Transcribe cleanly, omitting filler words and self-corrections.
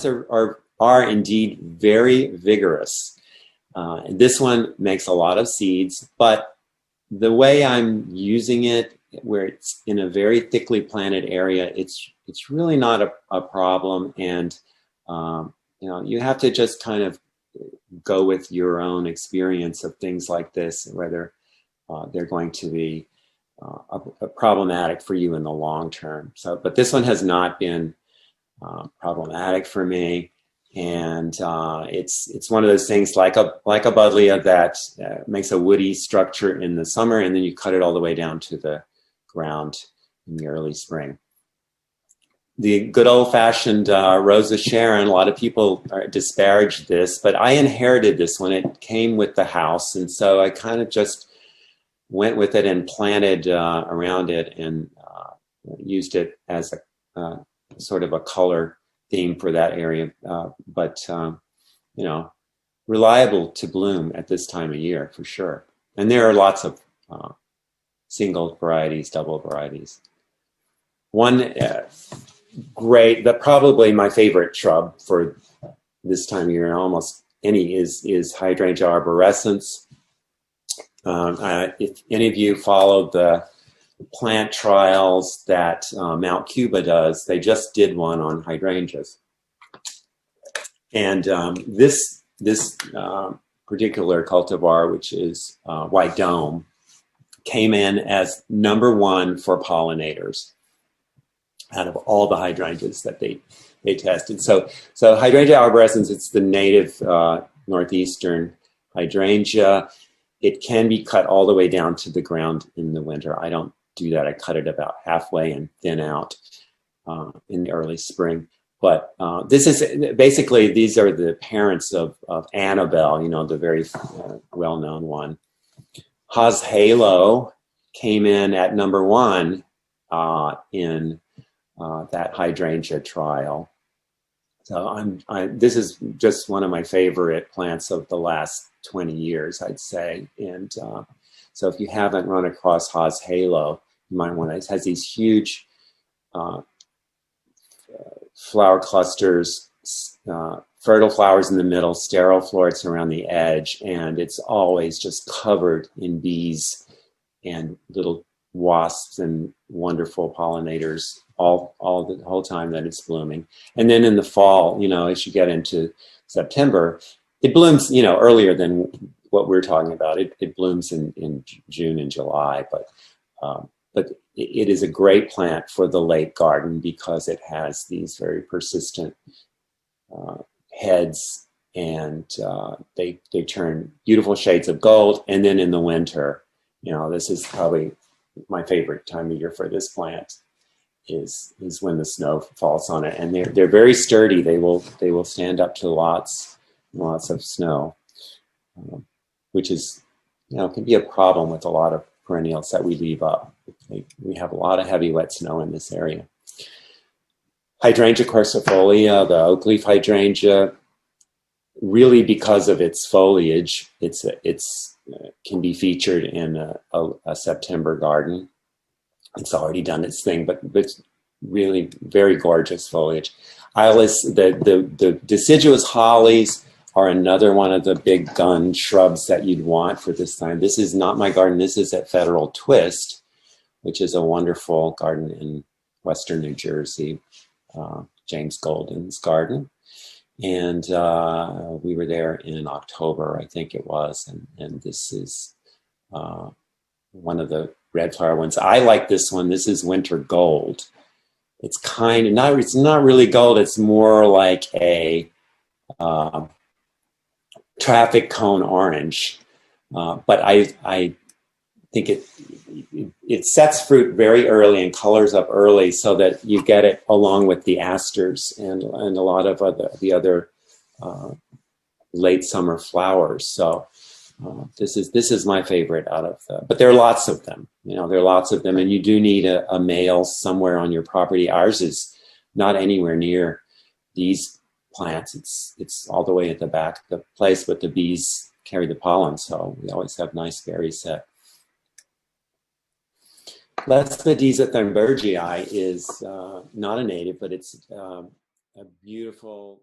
plants are indeed very vigorous. And this one makes a lot of seeds, but the way I'm using it, where it's in a very thickly planted area, it's really not a problem. And you know, you have to just kind of go with your own experience of things like this, whether they're going to be problematic for you in the long term. So, but this one has not been problematic for me, and it's one of those things like a buddleia that makes a woody structure in the summer, and then you cut it all the way down to the ground in the early spring. The good old-fashioned Rosa Sharon, a lot of people disparage this, but I inherited this one. It came with the house, and so I kind of just went with it and planted around it, and used it as a sort of a color theme for that area. But you know, reliable to bloom at this time of year for sure. And there are lots of single varieties, double varieties. One probably my favorite shrub for this time of year, and almost any, is Hydrangea arborescens. If any of you followed the plant trials that Mount Cuba does, they just did one on hydrangeas. And this particular cultivar, which is White Dome, came in as #1 for pollinators out of all the hydrangeas that they tested. So Hydrangea arborescens, it's the native northeastern hydrangea. It can be cut all the way down to the ground in the winter. I don't do that. I cut it about halfway and thin out in the early spring. But this is basically, these are the parents of Annabelle, you know, the very well-known one. Haas Halo came in at #1 in that hydrangea trial. So this is just one of my favorite plants of the last 20 years, I'd say. And so if you haven't run across Haas Halo, you might want to. It has these huge flower clusters, fertile flowers in the middle, sterile florets around the edge, and it's always just covered in bees and little wasps and wonderful pollinators all the whole time that it's blooming. And then in the fall, you know, as you get into September, it blooms, you know, earlier than what we're talking about. It blooms in June and July, but it is a great plant for the late garden because it has these very persistent heads, and they turn beautiful shades of gold. And then in the winter, you know, this is probably my favorite time of year for this plant, is when the snow falls on it, and they're very sturdy. They will stand up to lots of snow, which is, you know, can be a problem with a lot of perennials that we leave up. We have a lot of heavy wet snow in this area. Hydrangea quercifolia, the oak leaf hydrangea, really because of its foliage, it's can be featured in a September garden. It's already done its thing, but it's really very gorgeous foliage. The deciduous hollies are another one of the big gun shrubs that you'd want for this time. This is not my garden. This is at Federal Twist, which is a wonderful garden in western New Jersey, James Golden's garden. And we were there in October, I think it was, and this is one of the red flower ones. I like this one. This is Winter Gold. It's kind of it's not really gold. It's more like a traffic cone orange, but I think it sets fruit very early and colors up early, so that you get it along with the asters and a lot of the other late summer flowers. So this is my favorite out of but there are lots of them. You know, there are lots of them, and you do need a male somewhere on your property. Ours is not anywhere near these plants. It's all the way at the back of the place, but the bees carry the pollen, so we always have nice berries set. Lespedeza thunbergii is not a native, but it's a beautiful